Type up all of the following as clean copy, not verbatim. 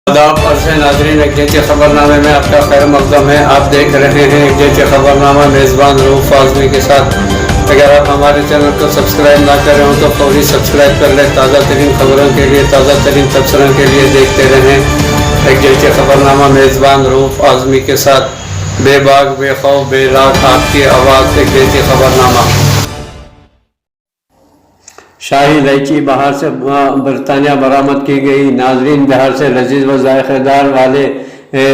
आदाब अर्ज़ नाज़रीन, एक जैसे खबरनामे में आपका खैर मक़दम है। आप देख रहे हैं एक जैसे खबरनामा मेज़बान रऊफ़ आज़मी के साथ। अगर आप हमारे चैनल को सब्सक्राइब ना करें हो तो फौरी सब्सक्राइब कर लें। ताज़ा तरीन खबरों के लिए, ताज़ा तरीन तबसरों के लिए देखते रहें एक जैसे खबरनामा मेज़बान रऊफ़ आज़मी के साथ। बेबाक बेखौफ बेलाग आपकी आवाज़ एक जैसे खबरनामा। शाही इलायची बाहर से बरतानिया बरामद की गई। नाजरीन, बिहार से लजीज व जायकेदार वाले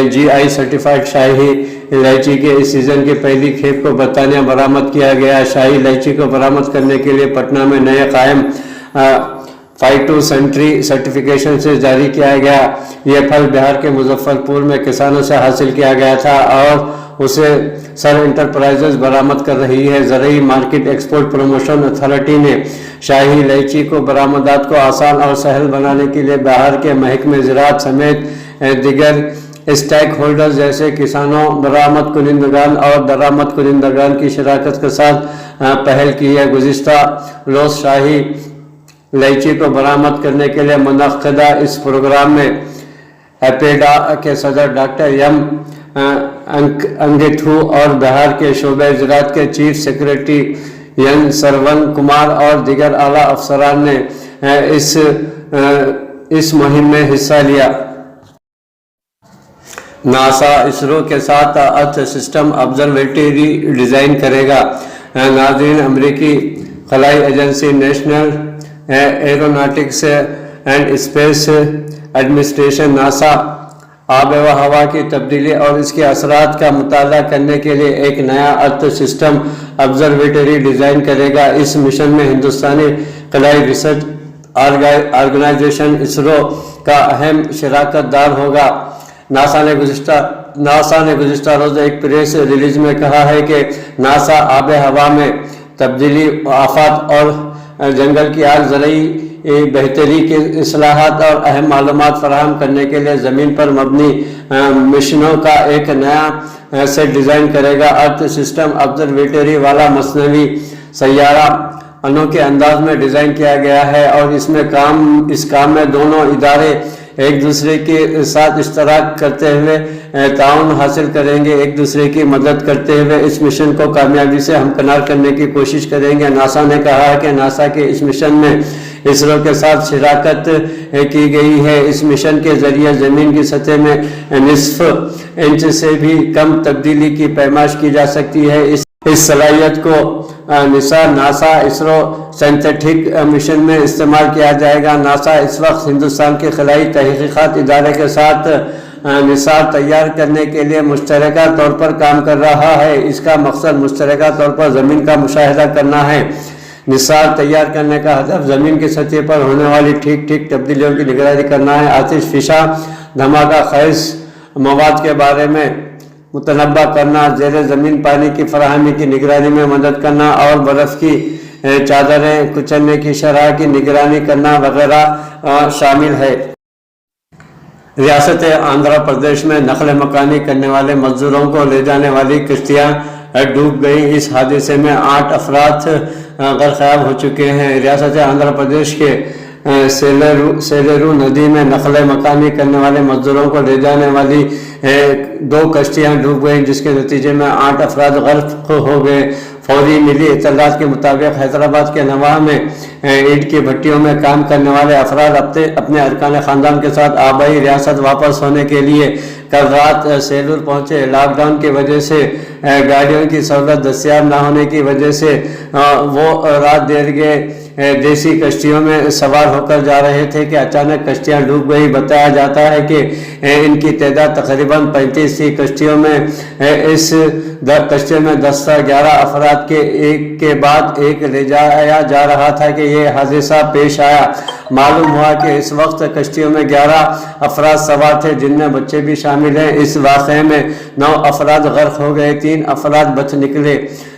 GI सर्टिफाइड शाही इलायची के इस सीज़न की पहली खेप को बरतानिया बरामद किया गया। शाही इलायची को बरामद करने के लिए पटना में नए कायम फाइटोसैनिटरी सर्टिफिकेशन से जारी किया गया। यह फल बिहार के मुजफ्फरपुर में किसानों से हासिल किया गया था और उसे सर इंटरप्राइजेज बरामद कर रही है। ज़रूरी मार्केट एक्सपोर्ट प्रमोशन अथॉरिटी ने शाही इलायची को बरामदात को आसान और सहल बनाने के लिए बिहार के महकमे ज़राअत समेत दिगर स्टेक होल्डर्स जैसे किसानों, बरामद कुनिंदगान और दरामद कुनिंदगान की शिराकत के साथ पहल की है। गुज़िश्ता रोज़ शाही इलायची को बरामद करने के लिए मुनक़्क़दा इस प्रोग्राम में एपेडा के सदर डॉक्टर एम अंगेथू और बिहार के शोबे ज़राअत के chief secretary N Sarwan Kumar और दिगर आला अफसरान ने इस मुहिम में हिस्सा लिया। नासा इसरो के साथ अर्थ सिस्टम ऑब्जर्वेटरी डिज़ाइन करेगा। नाज़रीन, अमरीकी खलाई agency national aeronautics and space administration NASA आब व हवा की तब्दीली और इसके असरात का मुताला करने के लिए एक नया अर्थ सिस्टम ऑब्जर्वेटरी डिज़ाइन करेगा। इस मिशन में हिंदुस्तानी खलाई रिसर्च ऑर्गेनाइजेशन इसरो का अहम शिराकतदार होगा। नासा ने गुज़िश्ता रोज़ एक प्रेस रिलीज में कहा है कि नासा आब हवा में तब्दीली, आफात और जंगल की आग, ज़रूरी बेहतरी के इस्लाहात और अहम मालूमात फराहम करने के लिए ज़मीन पर मबनी मिशनों का एक नया सेट डिज़ाइन करेगा। अर्थ सिस्टम ऑब्जर्वेटरी वाला मसनवी सैयारा अनोखे अंदाज में डिज़ाइन किया गया है और इस काम में दोनों इदारे एक दूसरे के साथ इश्तराक करते हुए ताउन हासिल करेंगे, एक दूसरे की मदद करते हुए इस मिशन को कामयाबी से हमकिनार करने की कोशिश करेंगे। नासा ने कहा है कि नासा के इस मिशन में इसरो के साथ शिराकत की गई है। इस मिशन के जरिए ज़मीन की सतह में निस्फ इंच से भी कम तब्दीली की पैमाइश की जा सकती है। इस सलाहियत को नासा इसरो सिंथेटिक मिशन में इस्तेमाल किया जाएगा। नासा इस वक्त हिंदुस्तान के खलाई तहकीकात इदारे के साथ निसार तैयार करने के लिए मुश्तरका तौर पर काम कर रहा है। इसका मकसद मुश्तरका तौर पर ज़मीन का मुशाहिदा करना है। निसार तैयार करने का हदफ ज़मीन की सतह पर होने वाली ठीक तब्दीलियों की निगरानी करना है। आतिश फिशा धमाका खैज मवाद के बारे में मुतनब्बा करना, ज़ेर ज़मीन पानी की फराहमी की निगरानी में मदद करना और बर्फ़ की चादरें कुचलने की शरह की निगरानी करना वगैरह शामिल है। रियासत आंध्र प्रदेश में नकल मकानी करने वाले मजदूरों को ले जाने वाली कश्तियाँ डूब गई। इस हादसे में 8 अफराद गरक़ाब हो चुके हैं। रियासत आंध्र प्रदेश के सेलेरू नदी में नकल मकानी करने वाले मजदूरों को ले जाने वाली 2 कश्तियाँ डूब गईं, जिसके नतीजे में 8 अफराद गर्क हो गए। फौरी मिली इत्तलात के मुताबिक हैदराबाद के नवाह में ईंट की भट्टियों में काम करने वाले अफराद अपने अरकान ख़ानदान के साथ आबाई रियासत वापस होने के लिए कल रात सेलूर पहुँचे। लॉकडाउन की वजह से गाड़ियों की सहूलत दस्तियाब न होने की वजह से वो रात देर गए देसी कश्तियों में सवार होकर जा रहे थे कि अचानक कश्तियां डूब गई। बताया जाता है कि इनकी तादाद तकरीबन 35 थी। कश्तियों में 10 से 11 अफराद के एक के बाद एक ले जाया जा रहा था कि यह हादसा पेश आया। मालूम हुआ कि इस वक्त कश्तियों में 11 अफराद सवार थे, जिनमें बच्चे भी शामिल हैं। इस वाक़े में 9 अफराद गर्क हो गए, 3 अफराद बच निकले।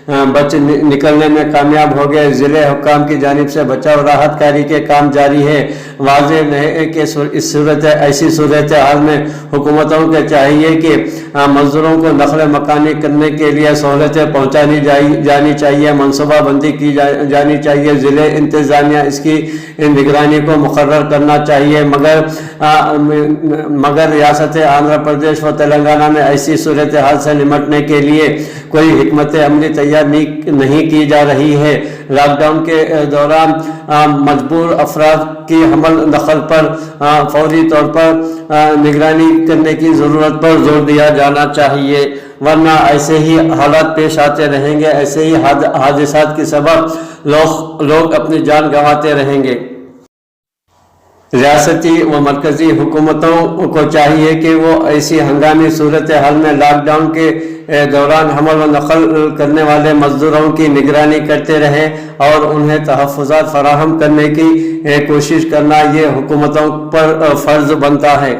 बच निकलने में कामयाब हो गए। ज़िले हुक्काम की जानिब से बचाव राहत कार्य के काम जारी है। वाज़ेह है कि इस ऐसी सूरत हाल में हुकूमतों के चाहिए कि मजदूरों को नक़ल मकानी करने के लिए सहूलतें पहुँचानी जानी चाहिए, मनसूबाबंदी की जानी चाहिए। ज़िले इंतज़ामिया इसकी निगरानी को मुकर्रर करना चाहिए, मगर रियासत आंध्र प्रदेश व तेलंगाना में ऐसी सूरत हाल से निपटने के लिए कोई हिकमत अमली तैयार नहीं की जा रही है। लॉकडाउन के दौरान मजबूर अफराद की हमल नकल पर फौरी तौर पर निगरानी करने की ज़रूरत पर जोर दिया जाना चाहिए, वरना ऐसे ही हालात पेश आते रहेंगे, ऐसे ही हादसात के सबब लोग अपनी जान गंवाते रहेंगे। रियासती व मरकज़ी हुकूमतों को चाहिए कि वो ऐसी हंगामी सूरत हाल में लॉकडाउन के दौरान हमल व नकल करने वाले मजदूरों की निगरानी करते रहें और उन्हें तहफ़्फ़ुज़ात फराहम करने की कोशिश करना ये हुकूमतों पर फ़र्ज़ बनता है।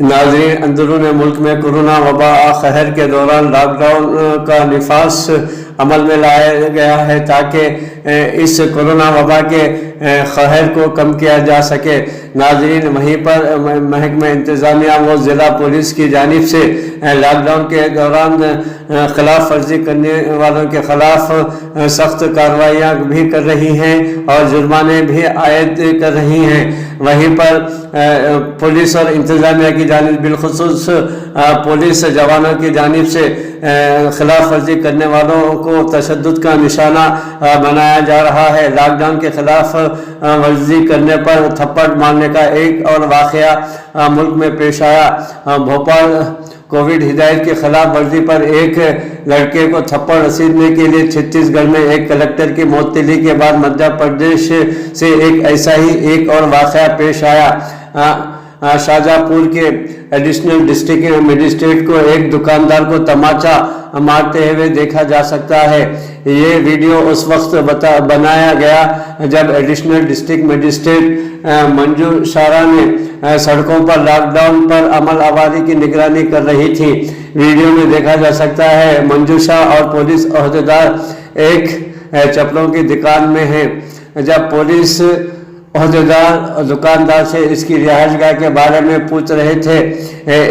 नाज़रीन, अंदरून मुल्क में कोरोना वबा कहर के दौरान लॉकडाउन का निफास अमल में लाया गया है ताकि इस कोरोना वबा के कहर को कम किया जा सके। नाज़रीन, वहीं पर महकमा इंतज़ामिया व ज़िला पुलिस की जानिब से लॉकडाउन के दौरान खिलाफ वर्जी करने वालों के खिलाफ सख्त कार्रवाइयाँ भी कर रही हैं और जुर्माने भी आयद कर रही हैं। वहीं पर पुलिस और इंतज़ामिया की जानिब बिलखुसूस पुलिस जवानों की जानिब से खिलाफ वर्जी करने वालों को तशद्दुद का निशाना बनाया जा रहा है। लॉकडाउन के खिलाफ वर्जी करने पर थप्पड़ मारने का एक और वाक़या मुल्क में पेश आया। भोपाल कोविड हिदायत के खिलाफ वर्जी पर एक लड़के को थप्पड़ रसीदने के लिए छत्तीसगढ़ में एक कलेक्टर की मुअत्तली के बाद मध्य प्रदेश से ऐसा ही एक और वाक़या पेश आया। शाहजहाँपुर के एडिशनल डिस्ट्रिक्ट मजिस्ट्रेट को एक दुकानदार को तमाचा मारते हुए देखा जा सकता है। ये वीडियो उस वक्त बनाया गया जब एडिशनल डिस्ट्रिक्ट मजिस्ट्रेट मंजू शारा ने सड़कों पर लॉकडाउन पर अमल आवारी की निगरानी कर रही थी। वीडियो में देखा जा सकता है मंजूषा और पुलिस अहदेदार एक चप्पलों की दुकान में हैं। जब पुलिस अहदेदार दुकानदार से इसकी रिहाइशगाह के बारे में पूछ रहे थे,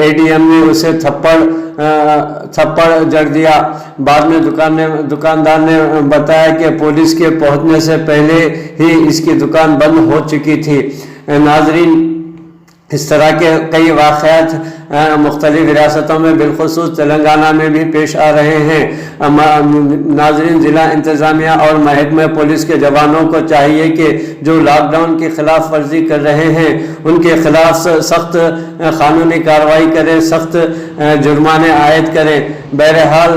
एडीएम ने उसे थप्पड़ जड़ दिया। बाद में दुकानदार ने बताया कि पुलिस के पहुंचने से पहले ही इसकी दुकान बंद हो चुकी थी। नाजरीन, इस तरह के कई वाक़यात मुख्तलिफ रियासतों में बिलखुसूस तेलंगाना में भी पेश आ रहे हैं। नाज़रीन, ज़िला इंतज़ामिया और महकमे पुलिस के जवानों को चाहिए कि जो लॉकडाउन की खिलाफ वर्जी कर रहे हैं उनके खिलाफ सख्त कानूनी कार्रवाई करें, सख्त जुर्माने आयद करें। बहरहाल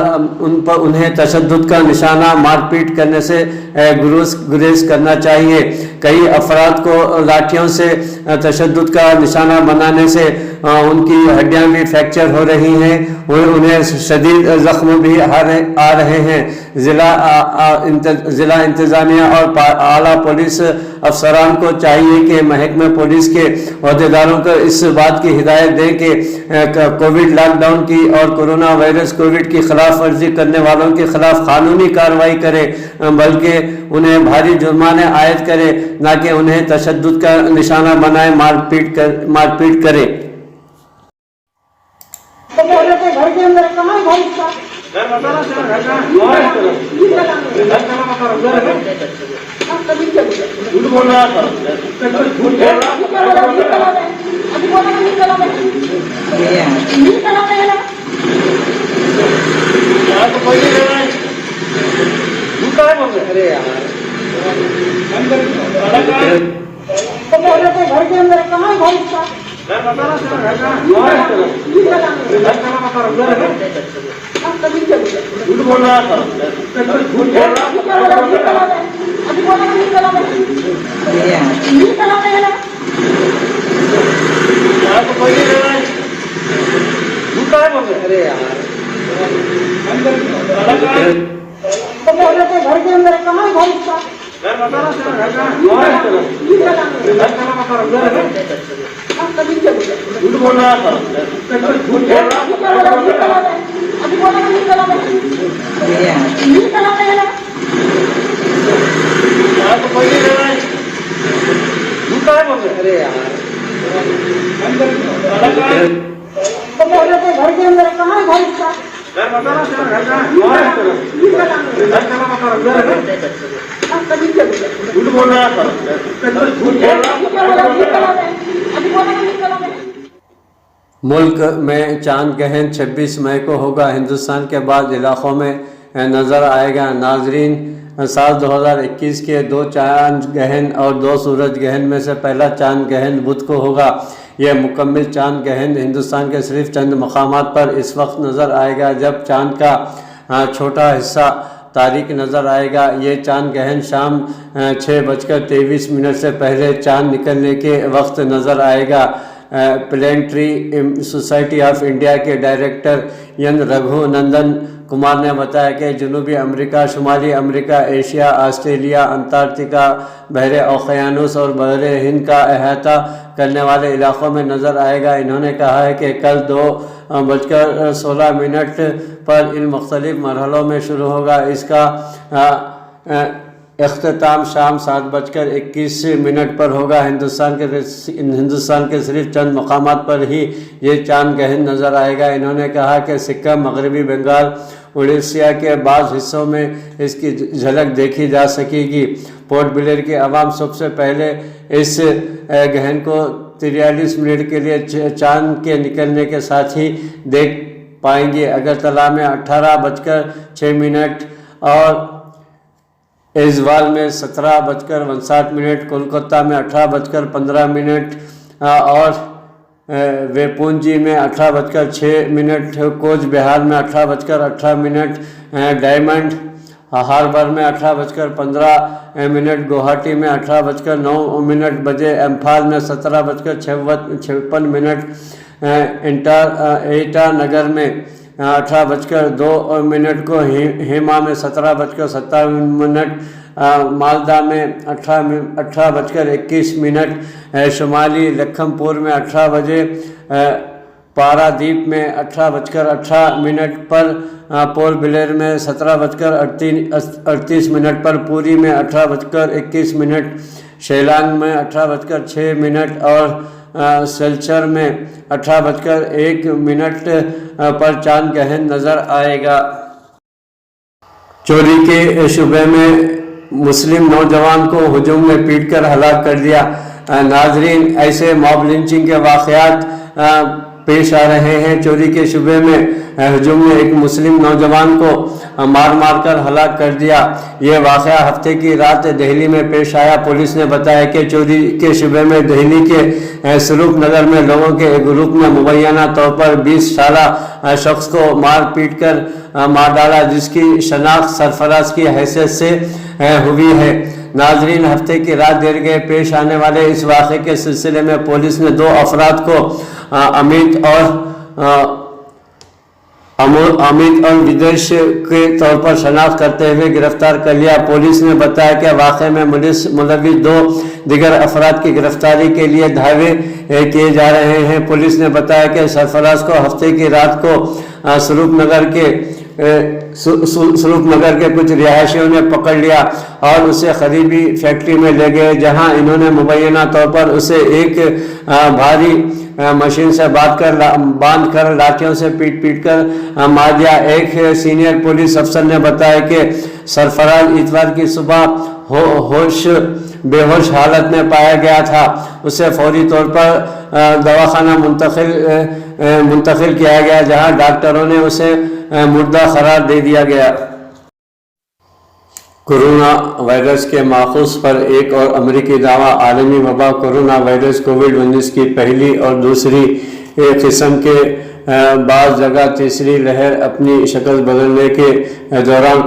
उन्हें तशद्दुद का निशाना मारपीट करने से गुरेज करना चाहिए। कई अफराद को लाठियों से तशद्दुद का निशाना बनाने से उनकी हड्डियां भी फ्रैक्चर हो रही हैं, उन्हें शदीद जख्म भी आ रहे हैं। ज़िला इंतज़ामिया और आला पुलिस अफसरान को चाहिए कि महकमे पुलिस के अहदेदारों को इस बात की हिदायत दें कि कोविड लॉकडाउन की और कोरोना वायरस कोविड की खिलाफ वर्जी करने वालों के खिलाफ कानूनी कार्रवाई करें, बल्कि उन्हें भारी जुर्माने आयद करें, ना कि उन्हें तशद्दुद का निशाना बनाए मारपीट करें। तो घर के अंदर कहाँ है भाई इसका? घर बताना चला घर का झूठ बोल रहा था, झूठ बोल रहा अभी बोला नहीं चला ना यार, तो कोई नहीं रहा है, झूठ का है बोल रहे। अरे यार, तो बोल रहे थे घर के अंदर कहाँ है भाई इसका? घर बताना चला घर का झूठ बोल रहा था, झूठ बोल रहा अभी बोला नहीं चला यार, तो कोई नहीं रहा है, झूठ का है बोल रहे। अरे यार, तो बोल रहे थे घर के अंदर कहाँ है भाई इसका? घर बताना चला घर का झूठ बोल रहा था, झूठ बोल रहा अभी बोला ना मी करा मी करा याला आप पहिले नाही तू काय बोलतो अरे यार तो बोले तो घर के अंदर कहां है भाई इसका घर बता ना तेरा घर कहां है घर चला बता झूठ बोल रहा है झूठ बोल रहा है मुल्क में चांद ग्रहण 26 मई को होगा। हिंदुस्तान के बाद इलाक़ों में नज़र आएगा। नाजरीन, साल 2021 के 2 चांद ग्रहण और 2 सूरज ग्रहण में से पहला चांद ग्रहण बुध को होगा। यह मुकम्मल चांद ग्रहण हिंदुस्तान के सिर्फ चंद मकामात पर इस वक्त नज़र आएगा जब चांद का छोटा हिस्सा तारीख नज़र आएगा। ये चांद ग्रहण शाम 6:23 से पहले चांद निकलने के वक्त नज़र आएगा। प्लेनेटरी सोसाइटी ऑफ इंडिया के डायरेक्टर एन रघुनंदन कुमार ने बताया कि जनूबी अमेरिका, शुमाली अमेरिका, एशिया, ऑस्ट्रेलिया, अंटार्कटिका, बहरे ओशियानुस और बहरे हिंद का अहाता करने वाले इलाक़ों में नज़र आएगा। इन्होंने कहा है कि कल 2:16 पर इन मुख्तलिफ मरहलों में शुरू होगा। इसका इख्तिताम शाम 7:21 पर होगा। हिंदुस्तान के सिर्फ चंद मकामात पर ही ये चांद ग्रहण नज़र आएगा। इन्होंने कहा कि सिक्किम, मगरबी बंगाल, उड़ीसा के बाज़ हिस्सों में इसकी झलक देखी जा सकेगी। पोर्ट ब्लेयर के अवाम सबसे पहले इस ग्रहण को 43 मिनट के लिए चांद के निकलने के साथ ही देख पाएंगे। अगरतला में 18:06 और ऐज़वाल में 17:59, कोलकाता में 18:15 और वेपुंजी में 18:06, कोच बिहार में 18:18, डायमंड हार्बर में 18:15, गुवाहाटी में 18:09 बजे, इम्फाल में 17:56, ईटानगर में 18:02 को, हेमा में 17:57, मालदा में 18:21, शुमाली लखनपुर में 18 बजे, पारादीप में 18:18 पर, पोर्ट ब्लेयर में 17:38 पर, पुरी में 18:21, शिलांग में 18:06 और सिलचर में 18:01 पर चांद ग्रहण नज़र आएगा। चोरी के शुबे में मुस्लिम नौजवान को हुजूम में पीटकर हलाक कर दिया। नाजरीन, ऐसे मॉब लिंचिंग के वाक़यात पेश आ रहे हैं। चोरी के शुबे में हुजूम ने एक मुस्लिम नौजवान को मार कर हलाक कर दिया। ये वाक़या हफ्ते की रात दिल्ली में पेश आया। पुलिस ने बताया कि चोरी के शुबे में दिल्ली के सरूप नगर में लोगों के एक ग्रुप ने मुबैना तौर पर 20 साला शख्स को मार पीट कर मार डाला, जिसकी शनाख्त सरफराज की हैसियत से हुई है। नाजरीन, हफ्ते की रात देर गए पेश आने वाले इस वाक़े के सिलसिले में पुलिस ने 2 अफराद को अमित और विदेश के तौर पर शनाख्त करते हुए गिरफ्तार कर लिया। पुलिस ने बताया कि वाक़े में मुलविस 2 दिगर अफराद की गिरफ्तारी के लिए दावे किए जा रहे हैं। पुलिस ने बताया कि सरफराज को हफ्ते की रात को सरूप नगर के कुछ रिहायशियों ने पकड़ लिया और उसे करीबी फैक्ट्री में ले गए, जहां इन्होंने मुबैना तौर पर उसे एक भारी मशीन से बांध कर लाठियों से पीट कर मार दिया। एक सीनियर पुलिस अफसर ने बताया कि सरफराज इतवार की सुबह बेहोश हालत में पाया गया था। उसे फौरी तौर पर दवाखाना मुंतकिल किया गया, जहां डॉक्टरों ने उसे मुर्दा करार दे दिया गया। कोरोना वायरस के माखूज पर एक और अमेरिकी दावा। आलमी वबा कोरोना वायरस कोविड-19 की पहली और दूसरी किस्म के बाद जगह तीसरी लहर अपनी शक्ल बदलने के दौरान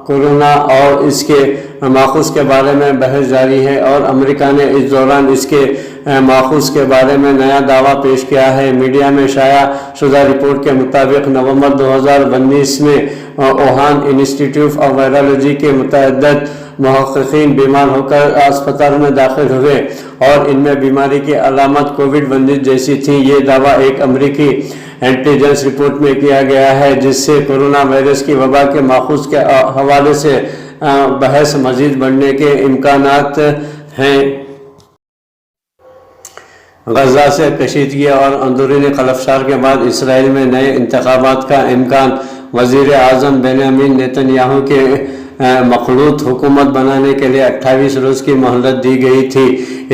कोरोना और इसके माखूज के बारे में बहस जारी है और अमेरिका ने इस दौरान इसके माखूज के बारे में नया दावा पेश किया है। मीडिया में शाया शुदा रिपोर्ट के मुताबिक नवंबर 2019 में वुहान इंस्टीट्यूट ऑफ वायरोलॉजी के मुतअद्दिद محققین بیمار ہوकर اسپتال میں داخل ہوئے اور ان میں بیماری کی علامت کووڈ-19 جیسی تھی۔ یہ دعویٰ ایک امریکی انٹیلیجنس رپورٹ میں کیا گیا ہے، جس سے کورونا وائرس کی وبا کے ماخوذ کے حوالے سے بحث مزید بڑھنے کے امکانات ہیں۔ غزہ سے کشیدگی اور اندرونی خلفشار کے بعد اسرائیل میں نئے انتخابات کا امکان۔ وزیر اعظم بنیامین نیتن یاہو کے مخلوط حکومت بنانے کے لیے 28 روز کی مہلت دی گئی تھی۔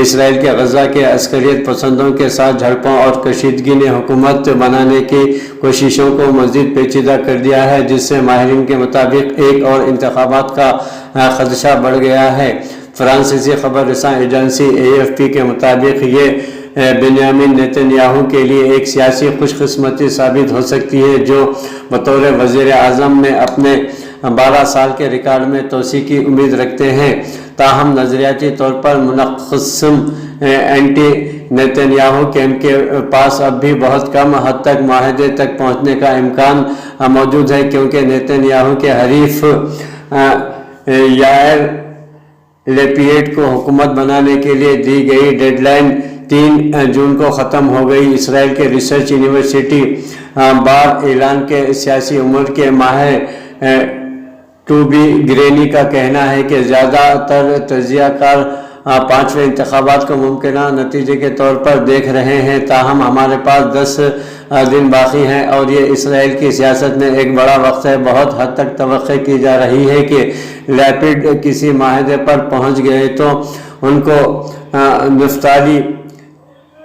اسرائیل کے غزہ کے عسکریت پسندوں کے ساتھ جھڑپوں اور کشیدگی نے حکومت بنانے کی کوششوں کو مزید پیچیدہ کر دیا ہے، جس سے ماہرین کے مطابق ایک اور انتخابات کا خدشہ بڑھ گیا ہے۔ فرانسیسی خبر رساں ایجنسی AFP کے مطابق یہ بنیامین نیتن یاہو کے لیے ایک سیاسی خوش قسمتی ثابت ہو سکتی ہے، جو بطور وزیر اعظم میں اپنے 12 سال کے ریکارڈ میں توسیع کی امید رکھتے ہیں۔ تاہم نظریاتی طور پر منقسم اینٹی نیتن یاہو کیمپ کے پاس اب بھی بہت کم حد تک معاہدے تک پہنچنے کا امکان موجود ہے، کیونکہ نیتن یاہو کے حریف یائر لیپیڈ کو حکومت بنانے کے لیے دی گئی ڈیڈ لائن 3 جون کو ختم ہو گئی۔ اسرائیل کے ریسرچ یونیورسٹی بار اعلان کے سیاسی امور کے ماہر ٹوبی گرینی کا کہنا ہے کہ زیادہ تر تجزیہ کار 5ویں انتخابات کو ممکنہ نتیجے کے طور پر دیکھ رہے ہیں، تاہم ہمارے پاس 10 دن باقی ہیں اور یہ اسرائیل کی سیاست میں ایک بڑا وقت ہے۔ بہت حد تک توقع کی جا رہی ہے کہ لیپڈ کسی معاہدے پر پہنچ گئے تو ان کو نفتالی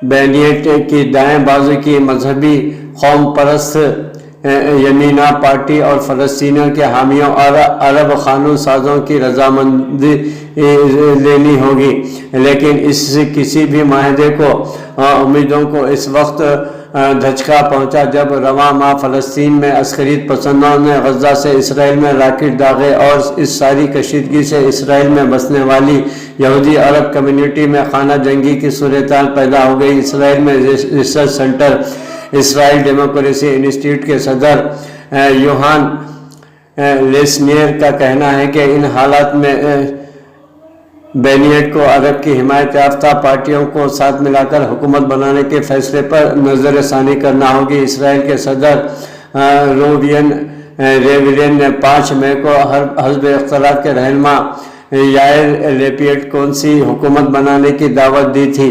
بینیٹ کی دائیں بازو کی مذہبی قوم پرست یمینہ پارٹی اور فلسطینیوں کے حامیوں اور عرب قانون سازوں کی رضامندی لینی ہوگی، لیکن اس کسی بھی معاہدے کو امیدوں کو اس وقت دھچکا پہنچا جب رواں ماہ فلسطین میں عسکریت پسندوں نے غزہ سے اسرائیل میں راکٹ داغے اور اس ساری کشیدگی سے اسرائیل میں بسنے والی یہودی عرب کمیونٹی میں خانہ جنگی کی صورتحال پیدا ہو گئی۔ اسرائیل میں ریسرچ سینٹر اسرائیل ڈیموکریسی انسٹیٹیوٹ کے صدر یوہان لیسنیر کا کہنا ہے کہ ان حالات میں بینیٹ کو عرب کی حمایت یافتہ پارٹیوں کو ساتھ ملا کر حکومت بنانے کے فیصلے پر نظر ثانی کرنا ہوگی۔ اسرائیل کے صدر روبین ریولین نے 5 مئی کو حزب اختلاف کے رہنما یائر لیپیڈ کون سی حکومت بنانے کی دعوت دی تھی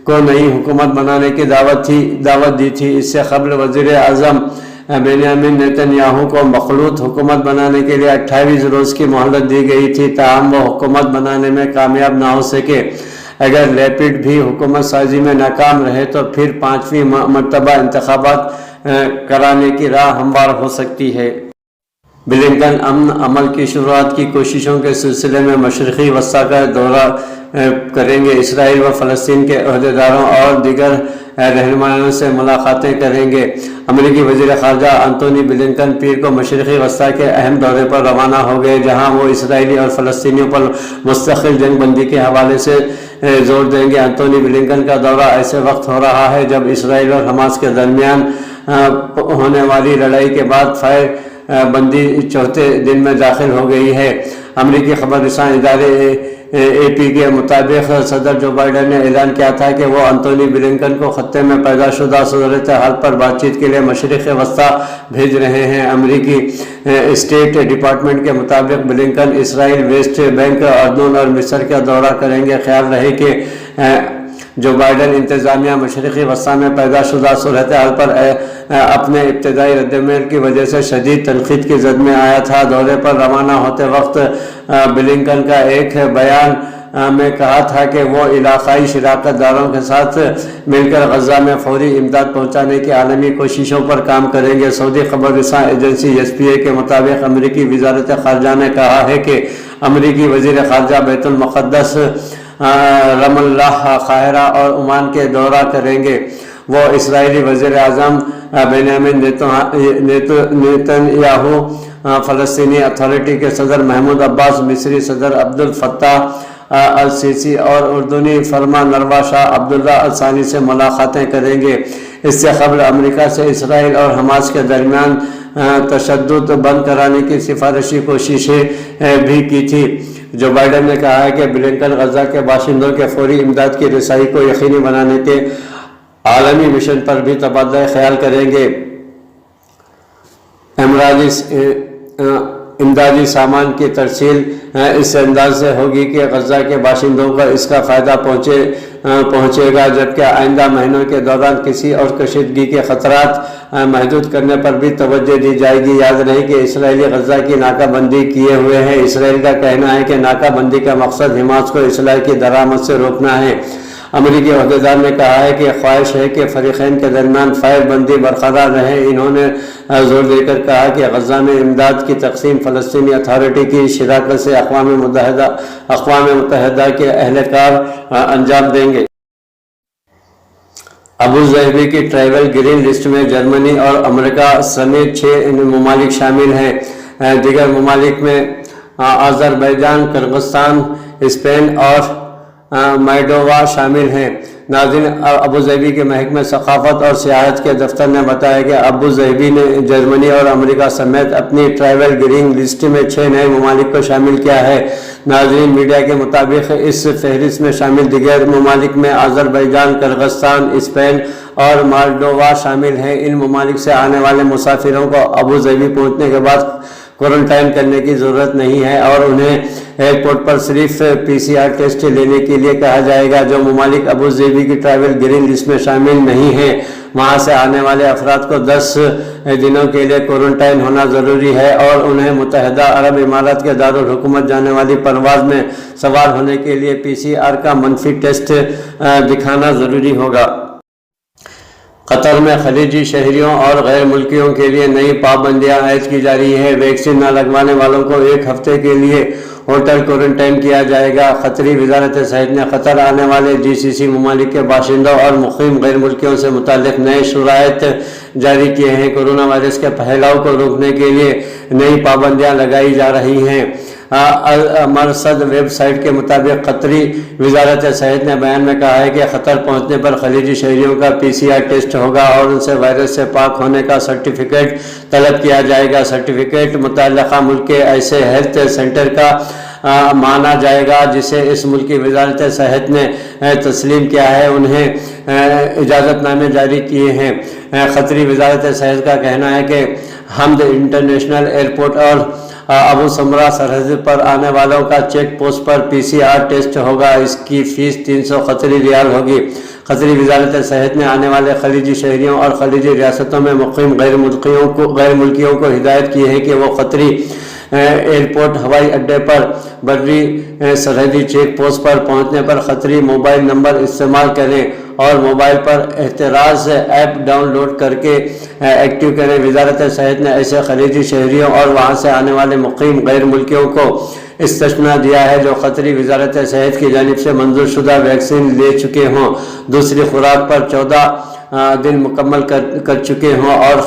کو نئی حکومت بنانے کی دعوت دی تھی۔ اس سے قبل وزیر اعظم بنیامین نیتن یاہو کو مخلوط حکومت بنانے کے لیے 28 روز کی مہلت دی گئی تھی، تاہم وہ حکومت بنانے میں کامیاب نہ ہو سکے۔ اگر لیپڈ بھی حکومت سازی میں ناکام رہے تو پھر 5ویں مرتبہ انتخابات کرانے کی راہ ہموار ہو سکتی ہے۔ بلنکن امن عمل کی شروعات کی کوششوں کے سلسلے میں مشرقی وسطی کا دورہ کریں گے۔ اسرائیل و فلسطین کے عہدیداروں اور دیگر رہنماؤں سے ملاقاتیں کریں گے۔ امریکی وزیر خارجہ انتونی بلنکن پیر کو مشرقی وسطی کے اہم دورے پر روانہ ہو گئے، جہاں وہ اسرائیلی اور فلسطینیوں پر مستقل جنگ بندی کے حوالے سے زور دیں گے۔ انتونی بلنکن کا دورہ ایسے وقت ہو رہا ہے جب اسرائیل اور حماس کے درمیان ہونے والی لڑائی کے بعد فائر بندی 4تھے دن میں داخل ہو گئی ہے۔ امریکی خبر رساں ادارے AP کے مطابق صدر جو بائیڈن نے اعلان کیا تھا کہ وہ انتونی بلنکن کو خطے میں پیدا شدہ صورتحال پر بات چیت کے لیے مشرق وسطی بھیج رہے ہیں۔ امریکی اسٹیٹ ڈپارٹمنٹ کے مطابق بلنکن اسرائیل، ویسٹ بینک، اردن اور مصر کا دورہ کریں گے۔ خیال رہے کہ جو بائیڈن انتظامیہ مشرقی وسطی میں پیدا شدہ صورتحال پر اپنے ابتدائی ردعمل کی وجہ سے شدید تنقید کی زد میں آیا تھا۔ دورے پر روانہ ہوتے وقت بلنکن کا ایک بیان میں کہا تھا کہ وہ علاقائی شراکت داروں کے ساتھ مل کر غزہ میں فوری امداد پہنچانے کی عالمی کوششوں پر کام کریں گے۔ سعودی خبر رساں ایجنسی SPA کے مطابق امریکی وزارت خارجہ نے کہا ہے کہ امریکی وزیر خارجہ بیت المقدس، رام اللہ، قاہرہ اور عمان کے دورہ کریں گے۔ وہ اسرائیلی وزیر اعظم بنیامین نیتن یاہو، فلسطینی اتھارٹی کے صدر محمود عباس، مصری صدر عبد الفتاح السیسی اور اردنی فرمان روا شاہ عبداللہ الثانی سے ملاقاتیں کریں گے۔ اس سے قبل امریکہ سے اسرائیل اور حماس کے درمیان تشدد بند کرانے کی سفارشی کوششیں بھی کی تھی۔ जो बाइडन ने कहा है कि ब्लिंकन गजा के बाशिंदों के फौरी इमदाद की रसाई को यकीनी बनाने के आलमी मिशन पर भी तबादला ख्याल करेंगे। इमदादी सामान की तरसील इस अंदाज से होगी कि गजा के बाशिंदों को इसका फ़ायदा पहुँचेगा, जबकि आइंदा महीनों के दौरान किसी और कशीदगी के ख़तरात महदूद करने पर भी तवज्जो दी जाएगी। याद रहे कि इसराइली गजा की नाकाबंदी किए हुए हैं। इसराइल का कहना है कि नाकाबंदी का मकसद हमास को इसराइल की दरामद से रोकना है। अमरीकी अहदेदार ने कहा है कि ख्वाहिश है कि फरीक़ैन के दरमियान फायर बंदी बरकरार रहे। इन्होंने जोर देकर कहा कि गजा में इमदाद की तकसीम फ़लस्तीनी अथॉरिटी की शराकत से अक़वाम मुत्तहिदा के अहलकार अंजाम देंगे। अबू ज़हबी की ट्रैवल ग्रीन लिस्ट में जर्मनी और अमेरिका समेत 6 ममालिक शामिल हैं। दीगर ममालिक में अज़रबैजान, किर्गिस्तान, स्पेन और मोल्डोवा शामिल हैं। नाज़रीन, अबू ज़हबी के महकमे सक़ाफ़त और सियाहत के दफ्तर ने बताया कि अबू ज़हबी ने जर्मनी और अमेरिका समेत अपनी ट्रैवल ग्रीन लिस्ट में 6 नए ममालिक को शामिल किया है। नाज़रीन, मीडिया के मुताबिक इस फहरिस्त में शामिल दीगर ममालिक में अज़रबैजान, किर्गिस्तान, स्पेन और मोल्डोवा शामिल हैं। इन ममालिक से आने वाले मुसाफिरों को अबू ज़हबी पहुँचने के बाद क्वारंटाइन करने की ज़रूरत नहीं है और उन्हें एयरपोर्ट पर सिर्फ PCR टेस्ट लेने के लिए कहा जाएगा। जो ममालिक अबू ज़हबी की ट्रैवल ग्रीन लिस्ट में शामिल नहीं हैं, वहां से आने वाले अफराद को 10 दिनों के लिए क्वारंटाइन होना ज़रूरी है और उन्हें मुत्तहिदा अरब इमारात के दारुल हुकूमत जाने वाली परवाज़ में सवार होने के लिए PCR का मनफी टेस्ट दिखाना ज़रूरी होगा। कतर में खलीजी शहरियों और गैर मुल्कियों के लिए नई पाबंदियां आयद की जा रही है। वैक्सीन न लगवाने वालों को 1 हफ्ते के लिए होटल क्वारंटाइन किया जाएगा। खतरी वजारत सेहत ने कतर आने वाले GCC ममालिक के बाशिंदों और मुक़ीम गैर मुल्कियों से मुताल्लिक़ नए शुराइत जारी किए हैं। कोरोना वायरस के फैलाव को रोकने के लिए नई पाबंदियाँ लगाई जा रही हैं। मरसद वेबसाइट के मुताबिक कतरी वजारत सेहत ने बयान में कहा है कि खतर पहुंचने पर खलीजी शहरियों का PCR टेस्ट होगा और उनसे वायरस से पाक होने का सर्टिफिकेट तलब किया जाएगा। सर्टिफिकेट मुतल्लिक़ा मुल्क के ऐसे हेल्थ सेंटर का माना जाएगा जिसे इस मुल्क की वजारत सेहत ने तस्लीम किया है। उन्हें इजाज़तनामे जारी किए हैं। खतरी वजारत सेहत का कहना है कि हमद इंटरनेशनल एयरपोर्ट और अबू समरा सरहद पर आने वालों का चेक पोस्ट पर PCR टेस्ट होगा। इसकी फ़ीस 300 खतरी रियाल होगी। खतरी वजारत सेहत ने आने वाले खलीजी शहरियों और खलीजी रियासतों में मुक़ीम गैर मुल्कियों को हिदायत की है कि वो खतरी एयरपोर्ट, हवाई अड्डे पर, बर्री सरहदी चेक पोस्ट पर पहुंचने पर खतरी मोबाइल नंबर इस्तेमाल करें और मोबाइल पर एहतराज ऐप डाउनलोड करके एक्टिव करें। वजारत सेहत ने ऐसे खलीजी शहरियों और वहां से आने वाले मुक़ीम गैर मुल्कियों को इस्तिस्ना दिया है जो खतरी वजारत सेहत की जानिब से मंजूर शुदा वैक्सीन ले चुके हों, दूसरी खुराक पर 14 दिन मुकम्मल कर चुके हों और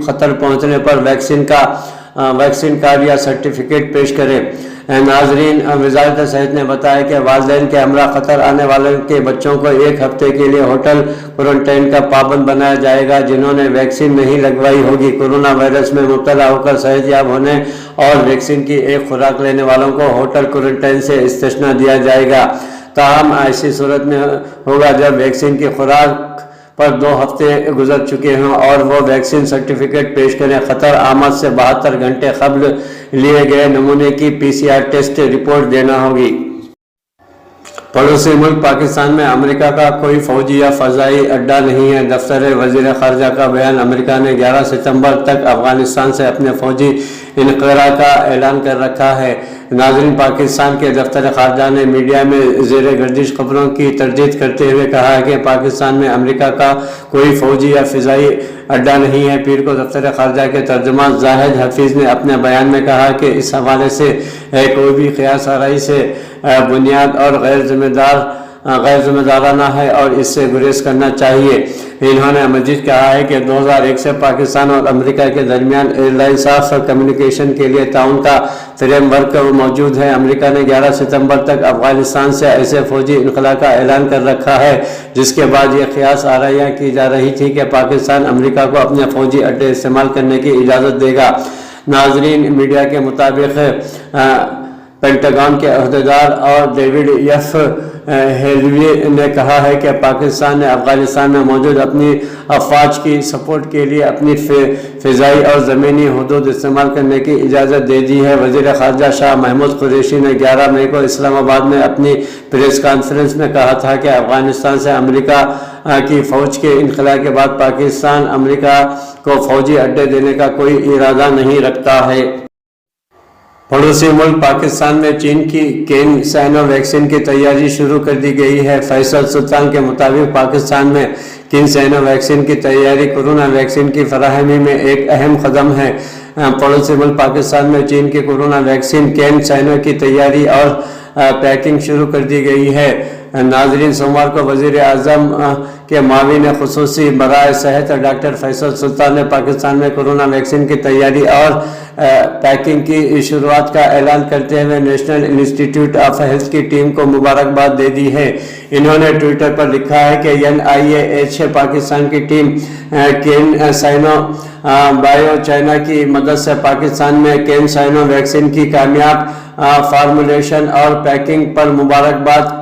खतर पहुँचने पर वैक्सीन कार्ड या सर्टिफिकेट पेश करें। नाजरीन, वजारत सेहत ने बताया कि वालिदैन के हमरा खतर आने वालों के बच्चों को 1 हफ्ते के लिए होटल क्वारंटाइन का पाबंद बनाया जाएगा जिन्होंने वैक्सीन नहीं लगवाई होगी। कोरोना वायरस में मुब्तला होकर सेहतयाब होने और वैक्सीन की 1 खुराक लेने वालों को होटल क्वारंटाइन से इस्तिस्ना दिया जाएगा। ताहम ऐसी सूरत में होगा जब वैक्सीन की खुराक पर 2 हफ्ते गुजर चुके हों और वो वैक्सीन सर्टिफिकेट पेश करें। खतर आमद से 72 घंटे कबल लिए गए नमूने की PCR टेस्ट रिपोर्ट देना होगी। पड़ोसी मुल्क पाकिस्तान में अमेरिका का कोई फौजी या फ़ज़ाई अड्डा नहीं है। दफ्तर वज़ीर ख़ारजा का बयान। अमेरिका ने 11 सितंबर तक अफ़गानिस्तान से अपने फौजी इनक़रा का ऐलान कर रखा है। नाज़रीन, पाकिस्तान के दफ्तर ख़ारजा ने मीडिया में ज़ेर गर्दिश खबरों की तरदीद करते हुए कहा है कि पाकिस्तान में अमेरिका का कोई फौजी या फ़िज़ाई अड्डा नहीं है। पीर को दफ्तर ख़ारजा के तर्जुमान जाहिद हफीज़ ने अपने बयान में कहा कि इस हवाले से कोई भी क़ियास आराई से बुनियाद और गैर ज़िम्मेदाराना है और इससे गुरेज करना चाहिए। इन्होंने मज़ीद कहा है कि 2001 से पाकिस्तान और अमेरिका के दरमियान एयरलाइंस ऑफ कम्युनिकेशन के लिए ताउन का फ्रेमवर्क मौजूद है। अमेरिका ने 11 सितंबर तक अफ़गानिस्तान से ऐसे फौजी इनखला का ऐलान कर रखा है जिसके बाद ये क़ियास आराइयाँ की जा रही थी कि पाकिस्तान अमेरिका को अपने फौजी अड्डे इस्तेमाल करने की इजाज़त देगा। नाजरीन, मीडिया के मुताबिक पेंटागन के अहदेदार और डेविड एफ हेलवी ने कहा है कि पाकिस्तान ने अफगानिस्तान में मौजूद अपनी अफवाज की सपोर्ट के लिए अपनी फ़िज़ाई और ज़मीनी हदूद इस्तेमाल करने की इजाज़त दे दी है। वज़ीर ख़ारजा शाह महमूद कुरैशी ने 11 मई को इस्लामाबाद में अपनी प्रेस कॉन्फ्रेंस में कहा था कि अफगानिस्तान से अमेरिका की फ़ौज के इनखला के बाद पाकिस्तान अमेरिका को फ़ौजी अड्डे देने का कोई इरादा नहीं रखता है। पड़ोसी मुल्क पाकिस्तान में चीन की केन साइनो वैक्सीन की तैयारी शुरू कर दी गई है। फैसल सुल्तान के मुताबिक पाकिस्तान में केन साइनो वैक्सीन की तैयारी कोरोना वैक्सीन की फराहमी में एक अहम कदम है। पड़ोसी मुल्क पाकिस्तान में चीन की कोरोना वैक्सीन केन साइनो की तैयारी और पैकिंग शुरू कर दी गई है। नाजरीन, सोमवार को वज़ीर आज़म के माविन ख़ुसूसी बराए सेहत डॉक्टर फैसल सुल्तान ने पाकिस्तान में कोरोना वैक्सीन की तैयारी और पैकिंग की शुरुआत का ऐलान करते हुए नेशनल इंस्टीट्यूट ऑफ हेल्थ की टीम को मुबारकबाद दे दी है। इन्होंने ट्विटर पर लिखा है कि NIAH पाकिस्तान की टीम केन साइनो बायो चाइना की मदद से पाकिस्तान में केन साइनो वैक्सीन की कामयाब फार्मूलेशन और पैकिंग पर मुबारकबाद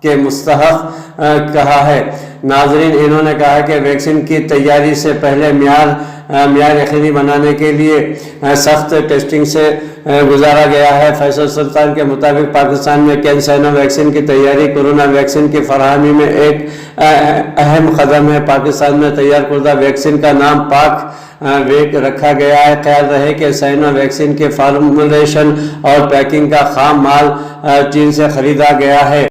के मुस्तहक कहा है। नाजरीन, इन्होंने कहा कि वैक्सीन की तैयारी से पहले म्यार यकीनी बनाने के लिए सख्त टेस्टिंग से गुजारा गया है। फैसल सुल्तान के मुताबिक पाकिस्तान में केन साइनो वैक्सीन की तैयारी कोरोना वैक्सीन की फराहमी में एक अहम कदम है। पाकिस्तान में तैयार करदा वैक्सीन का नाम पाक वेक रखा गया है। ख्याल रहे कि साइनो वैक्सीन के फार्मूलेशन और पैकिंग का खाम माल चीन से खरीदा गया है।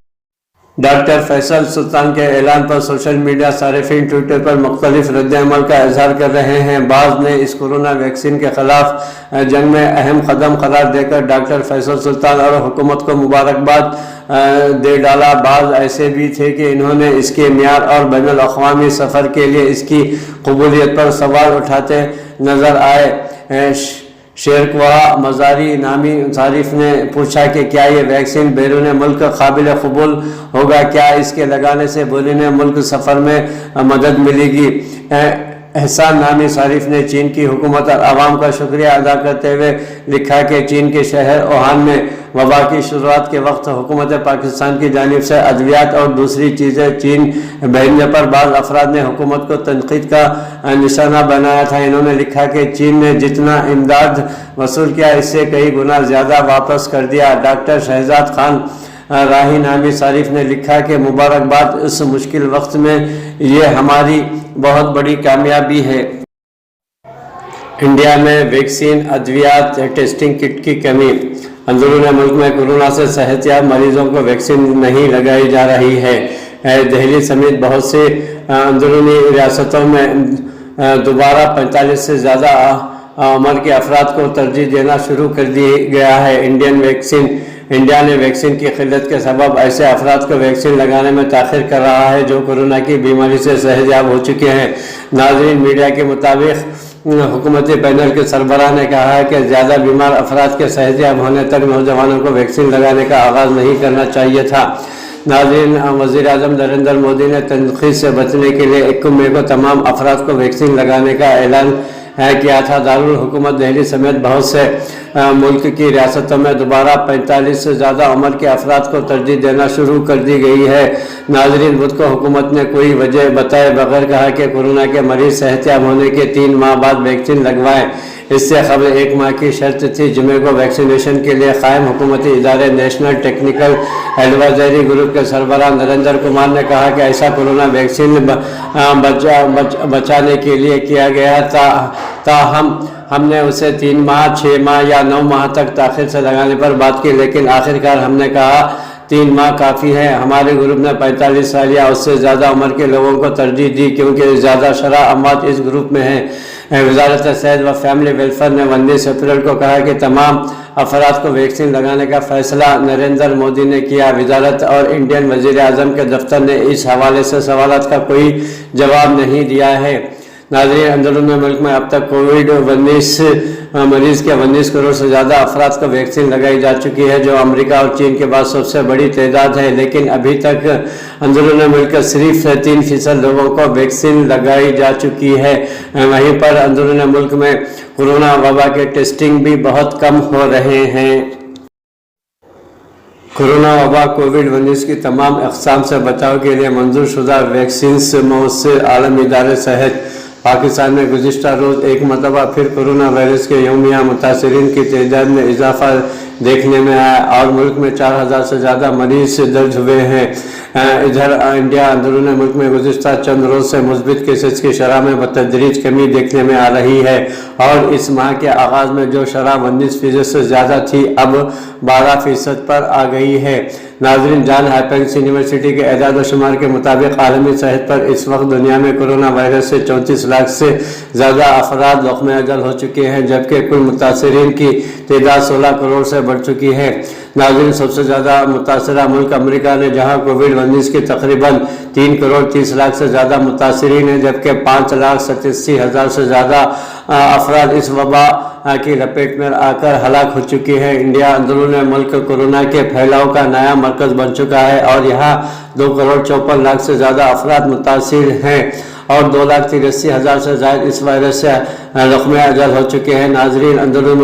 डॉक्टर फैसल सुल्तान के ऐलान पर सोशल मीडिया सारिफिन ट्विटर पर मुख्तलिफ रद्द-ए-अमल का इजहार कर रहे हैं। बाज़ ने इस कोरोना वैक्सीन के खिलाफ जंग में अहम कदम करार देकर डॉक्टर फैसल सुल्तान और हुकूमत को मुबारकबाद दे डाला। बाज़ ऐसे भी थे कि इन्होंने इसके म्यार और बैनुल अक़वामी सफ़र के लिए इसकी कबूलियत पर सवाल उठाते नज़र आए। शेरख्वाह मज़ारी नामी सारिफ ने पूछा कि क्या ये वैक्सीन बैरून मुल्क काबिल कबूल होगा, क्या इसके लगाने से बैरून मुल्क सफ़र में मदद मिलेगी। एहसान नामी सारिफ ने चीन की हुकूमत और आवाम का शुक्रिया अदा करते हुए लिखा कि चीन के शहर वुहान में वबा की शुरुआत के वक्त हुकूमत पाकिस्तान की जानिब से अद्वियात और दूसरी चीज़ें चीन भेजने पर बाज़ अफराद ने हुकूमत को तनकीद का निशाना बनाया था। इन्होंने लिखा कि चीन ने जितना इमदाद वसूल किया इससे कई गुना ज़्यादा वापस कर दिया। डॉक्टर शहजाद खान राही नामी सारिफ ने लिखा कि मुबारकबाद, इस मुश्किल वक्त में ये हमारी बहुत बड़ी कामयाबी है। इंडिया में वैक्सीन, अद्वियात, टेस्टिंग किट की कमी। अंदरून मुल्क में कोरोना से सेहतयाब मरीजों को वैक्सीन नहीं लगाई जा रही है। दिल्ली समेत बहुत से अंदरूनी रियासतों में दोबारा 45 से ज़्यादा उम्र के अफराद को तरजीह देना शुरू कर दिया गया है। इंडिया ने वैक्सीन की किल्लत के सबब ऐसे अफराद को वैक्सीन लगाने में ताख़िर कर रहा है जो कोरोना की बीमारी से सेहतयाब हो चुके हैं। नाज़रीन, मीडिया के मुताबिक हुकूमती पैनल के सरबराह ने कहा है कि ज़्यादा बीमार अफराद के सेहतयाब होने तक नौजवानों को वैक्सीन लगाने का आगाज़ नहीं करना चाहिए था। नाज़रीन, वज़ीर आज़म नरेंद्र मोदी ने तनक़ीद से बचने के लिए 1 मई को तमाम अफराद को वैक्सीन लगाने का ऐलान किया था। दारुल हुकूमत दिल्ली समेत बहुत से मुल्क की रियासतों में दोबारा 45 से ज़्यादा उम्र के अफराद को तरजीह देना शुरू कर दी गई है। नाज़रीन, बुध को हुकूमत ने कोई वजह बताए बगैर कहा कि कोरोना के मरीज सेहतयाब होने के 3 माह बाद वैक्सीन लगवाएं। इससे कबल 1 माह की शर्त थी। जुमे को वैक्सीनेशन के लिए कायम हुकूमती इदारे नेशनल टेक्निकल एडवाइजरी ग्रुप के सरबराह नरेंद्र कुमार ने कहा कि ऐसा कोरोना वैक्सीन बचाने के लिए किया गया ताहम हमने उसे 3 माह, 6 माह या 9 माह तक ताख़िर से लगाने पर बात की, लेकिन आखिरकार हमने कहा 3 माह काफ़ी है। हमारे ग्रुप ने 45 साल या उससे ज़्यादा उम्र के लोगों को तरजीह दी क्योंकि ज़्यादा शरह अमवात इस ग्रुप में हैं। वज़ारत सेहत व फैमिली वेलफेयर ने 19 अप्रैल को कहा कि तमाम अफराद को वैक्सीन लगाने का फैसला नरेंद्र मोदी ने किया। वज़ारत और इंडियन वज़ीर आज़म के दफ्तर ने इस हवाले से सवालात का कोई जवाब नहीं दिया है। नाज़रीन, अंदरून मुल्क में अब तक कोविड-19 मरीज़ के 19 करोड़ से ज़्यादा अफराद को वैक्सीन लगाई जा चुकी है, जो अमेरिका और चीन के बाद सबसे बड़ी तादाद है। लेकिन अभी तक अंदरून मुल्क सिर्फ 3% लोगों को वैक्सीन लगाई जा चुकी है। वहीं पर अंदरून मुल्क में कोरोना वबा के टेस्टिंग भी बहुत कम हो रहे हैं। कोरोना वबा कोविड-19 की तमाम अक़साम से बचाव के लिए मंजूर शुदा वैक्सीन से मौसर आलमी इदारे सहित पाकिस्तान में गुज़िश्ता रोज़ एक मरतबा फिर कोरोना वायरस के यौमिया मुतासरीन की तादाद में इजाफा देखने में आया और मुल्क में 4000 से ज़्यादा मरीज दर्ज हुए हैं। इधर इंडिया अंदरून मुल्क में गुज़िश्ता चंद रोज़ से मुस्बित केसेस की शरह में बतदरीज कमी देखने में आ रही है और इस माह के आगाज़ में जो शरह 19% से ज़्यादा थी अब 12% पर आ गई है। नाज़रीन, जॉन हॉपकिंस यूनिवर्सिटी के एदाद व शुमार के मुताबिक आलमी सेहत पर इस वक्त दुनिया में कोरोना वायरस से 34 लाख से ज़्यादा अफराद लक़्मे अजल हो चुके हैं, जबकि कुल मुतासरीन की तादाद 16 करोड़ से बढ़ चुकी है। नाज़रीन, सबसे ज़्यादा मुतासरा मुल्क अमेरिका ने, जहाँ कोविड-19 के तकरीबन 3 करोड़ 30 लाख से ज़्यादा मुतासरीन हैं, जबकि 5,87,000 से ज़्यादा अफराद इस वबा की लपेट में आकर हलाक हो चुके हैं। इंडिया अंदरून मुल्क कोरोना के फैलाव का नया मरकज़ बन चुका है और यहाँ 2 करोड़ 54 लाख से ज़्यादा अफराद मुतासिर हैं और 2,83,000 से ज़्यादा इस वायरस से लक़्मे अजल हो चुके हैं। नाज़रीन, अंदरून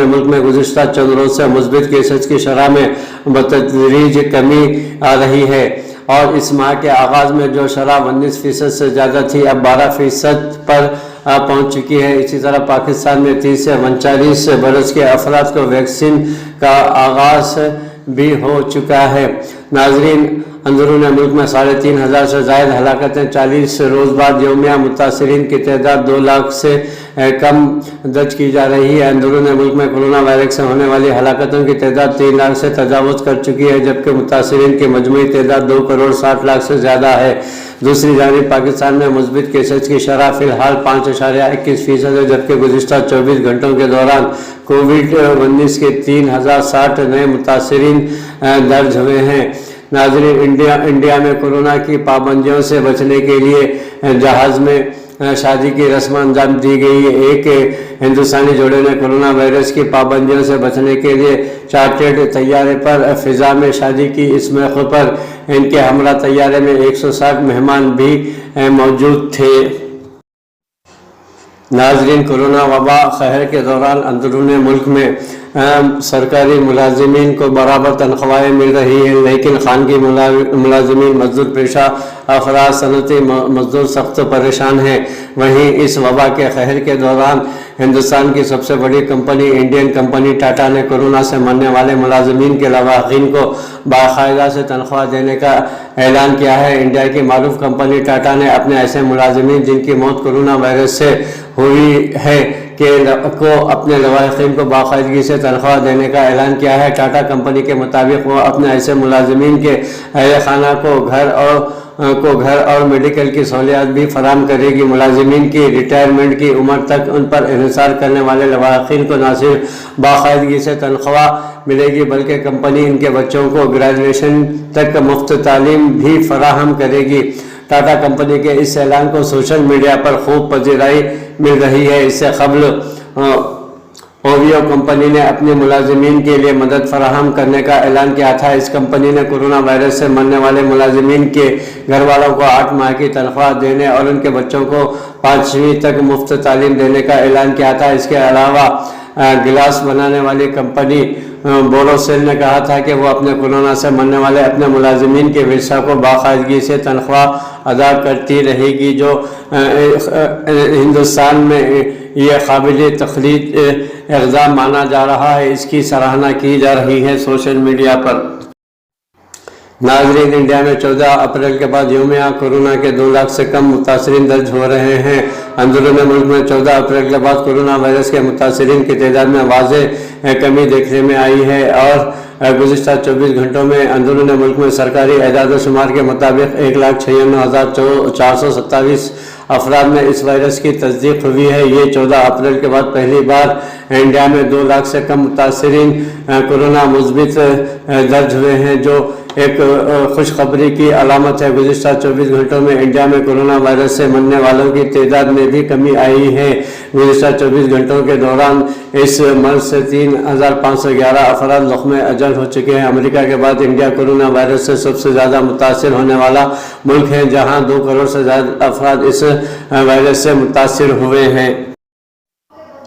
मुल्क में गुज़िश्ता चंद रोज़ से मुस्बित केसेस की शरह में बतदरीज कमी आ रही है और इस माह के आगाज़ में जो शरह 19% से ज़्यादा थी अब 12% पर पहुंच चुकी है। इसी तरह पाकिस्तान में 30 से 39 बरस के अफराद को वैक्सीन का आगाज़ भी हो चुका है। नाज़रीन, अंदरून मुल्क में 3,500 से ज़ायद हलाकतें 40 रोज़ बाद यौमिया मुतासरीन की तादाद 2 लाख से कम दर्ज की जा रही है। अंदरून मुल्क में कोरोना वायरस से होने वाली हलाकतों की तादाद 3 लाख से तजावुज़ कर चुकी है, जबकि मुतासरीन की मजमूई तादाद 2 करोड़ 60 लाख से ज़्यादा है। दूसरी जानिब पाकिस्तान में मुस्बित केसेस की शरह फ़िलहाल 5.21% है, जबकि गुज़िश्ता 24 घंटों के दौरान कोविड-19 के 3,060 नए मुतासरीन दर्ज हुए हैं। नाज़रीन, इंडिया में कोरोना की पाबंदियों से बचने के लिए जहाज़ में शादी की रस्म अंजाम दी गई। एक हिंदुस्तानी जोड़े ने कोरोना वायरस की पाबंदियों से बचने के लिए चार्टर्ड तैयारे पर फ़िज़ा में शादी की। इस मौके पर इनके हमरा तैयारे में 160 मेहमान भी मौजूद थे। नाज़रीन, कोरोना वबा कहर के दौरान अंदरून मुल्क में सरकारी मुलाजिमीन को बराबर तनख्वाहें मिल रही हैं, लेकिन खानगी मुलाजिमीन, मजदूर पेशा अफराद, सनती मजदूर सख्त परेशान हैं। वहीं इस वबा के कहर के दौरान हिंदुस्तान की सबसे बड़ी कंपनी इंडियन कंपनी टाटा ने कोरोना से मरने वाले मुलाजिमीन के लवाहिकीन को बाकायदा से तनख्वाह देने का ऐलान किया है। इंडिया की मारूफ कंपनी टाटा ने अपने ऐसे मुलाजिमीन जिनकी मौत कोरोना वायरस से हुई है को अपने लवाहिकीन को बाकायदगी से तनख्वाह देने का ऐलान किया है। टाटा कंपनी के मुताबिक वो अपने ऐसे मुलाजिमीन के अहल खाना को घर और मेडिकल की सहूलियात भी फराहम करेगी। मुलाजिमीन की रिटायरमेंट की उम्र तक उन पर इन्हिसार करने वाले लवाहिकीन को न सिर्फ बाकायदगी से तनख्वाह मिलेगी, बल्कि कंपनी इनके बच्चों को ग्रेजुएशन तक मुफ्त तालीम भी फराहम करेगी। टाटा कंपनी के इस ऐलान को सोशल मीडिया पर खूब पजीराई मिल रही है। इससे कबल ओवियो कंपनी ने अपने मुलाजिमीन के लिए मदद फराहम करने का ऐलान किया था। इस कंपनी ने कोरोना वायरस से मरने वाले मुलाजिमीन के घर वालों को 8 माह की तनख्वाह देने और उनके बच्चों को 5वीं तक मुफ्त तालीम देने का ऐलान किया था। इसके अलावा गिलास बनाने वाली कंपनी बोरोसिल ने कहा था कि वो अपने कोरोना से मरने वाले अपने मुलाजिमीन के विरसा को बाकायदगी से तनख्वाह अदा करती रहेगी। जो हिंदुस्तान में ये काबिल तखलीद इक़दाम माना जा रहा है, इसकी सराहना की जा रही है सोशल मीडिया पर। नाज़रीन, इंडिया में 14 अप्रैल के बाद यौमिया कोरोना के 2 लाख से कम मुतासरीन दर्ज हो रहे हैं। अंदरून मुल्क में 14 अप्रैल के बाद कोरोना वायरस के मुतासरीन की तादाद में वाज़ेह कमी देखने में आई है और गुज़िश्ता 24 घंटों में अंदरून मुल्क में सरकारी एदाद व शुमार के मुताबिक 1,96,427 अफराद में इस वायरस की तस्दीक हुई है। ये 14 अप्रैल के बाद पहली बार इंडिया में 2 लाख से कम मुतासरीन कोरोना मुस्बित दर्ज हुए हैं, जो एक खुशखबरी की अलामत है। गुज़िश्ता 24 घंटों में इंडिया में कोरोना वायरस से मरने वालों की तादाद में भी कमी आई है। गुज़िश्ता 24 घंटों के दौरान इस मर्ज से 3,511 अफराद लक़्मे अजल हो चुके हैं। अमेरिका के बाद इंडिया कोरोना वायरस से सबसे ज़्यादा मुतासिर होने वाला मुल्क है, जहाँ 2 करोड़ से ज़्यादा अफराद इस वायरस से मुतासिर हुए हैं।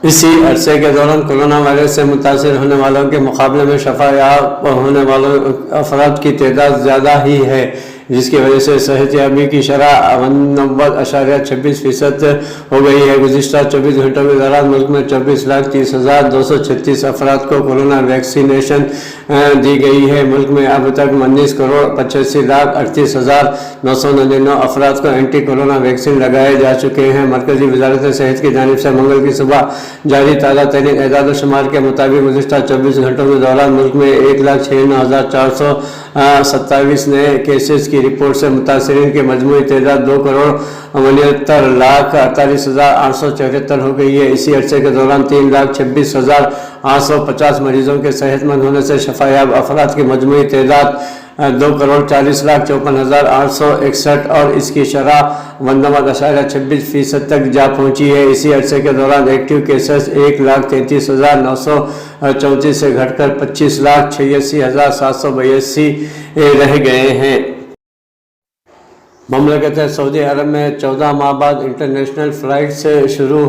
इसी अरसे के दौरान कोरोना वायरस से मुतासिर होने वालों के मुकाबले में शफायाब होने वालों अफराद की तादाद ज़्यादा ही है, जिसकी वजह से सेहतयाबी की शरह 99.26% हो गई है। गुज़िश्ता 24 घंटों के दौरान मुल्क में 24,30,236 अफराद को कोरोना वैक्सीनेशन दी गई है। मुल्क में अब तक 19,85,38,999 अफराद को एंटी कोरोना वैक्सीन लगाए जा चुके हैं। मरकजी वजारत सेहत की जानिब से मंगल की सुबह जारी ताज़ा तरीन एदाद शुमार के मुताबिक गुज़िश्ता 24 घंटों के दौरान मुल्क में 1,96,427 नए केसेस की रिपोर्ट से मुतासरीन की मजमूई तादाद 2,69,48,874 हो गई है। इसी अरसे के दौरान 3,26,850 मरीजों के सेहतमंद होने से शफायाब अफराद की मजमूई तादाद 2,40,54,861 और इसकी शरह 99.26% तक जा पहुंची है। इसी अरसे के दौरान एक्टिव केसेस 1,33,934 से घटकर 25,86,782 रह गए हैं। ममलकत सऊदी अरब में 14 माह बाद इंटरनेशनल फ़्लाइट्स शुरू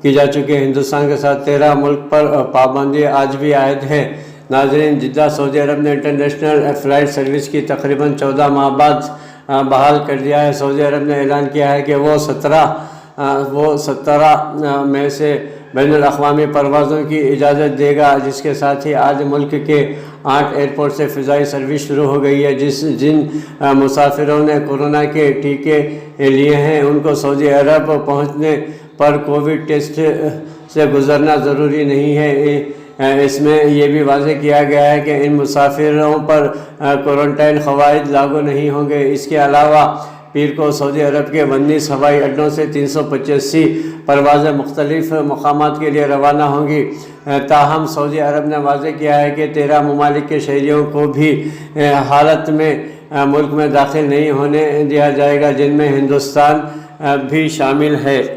की जा चुकी है। हिंदुस्तान के साथ 13 मुल्क पर पाबंदी आज भी आयद है। नाज़रीन, जिद्दा सऊदी अरब ने इंटरनेशनल फ़्लाइट सर्विस की तकरीबन 14 माह बाद बहाल कर दिया है। सऊदी अरब ने ऐलान किया है कि वो 17 मई से बैनुल-अक़वामी परवाज़ों की इजाज़त देगा, जिसके साथ ही आज मुल्क के 8 एयरपोर्ट से फ़िज़ाई सर्विस शुरू हो गई है। जिन मुसाफिरों ने कोरोना के टीके लिए हैं उनको सऊदी अरब पहुँचने पर कोविड टेस्ट से गुज़रना ज़रूरी नहीं है। इसमें यह भी वाज़ेह किया गया है कि इन मुसाफिरों पर क्वारंटाइन क़वाइद लागू नहीं होंगे। इसके अलावा पीर को सऊदी अरब के 19 हवाई अड्डों से 385 परवाज़ें मुख्तलिफ़ मकामात के लिए रवाना होंगी। ताहम सऊदी अरब ने वाज़ेह किया है कि 13 ममालिक के शहरियों को भी हालत में मुल्क में दाखिल नहीं होने दिया जाएगा, जिनमें हिंदुस्तान भी शामिल है।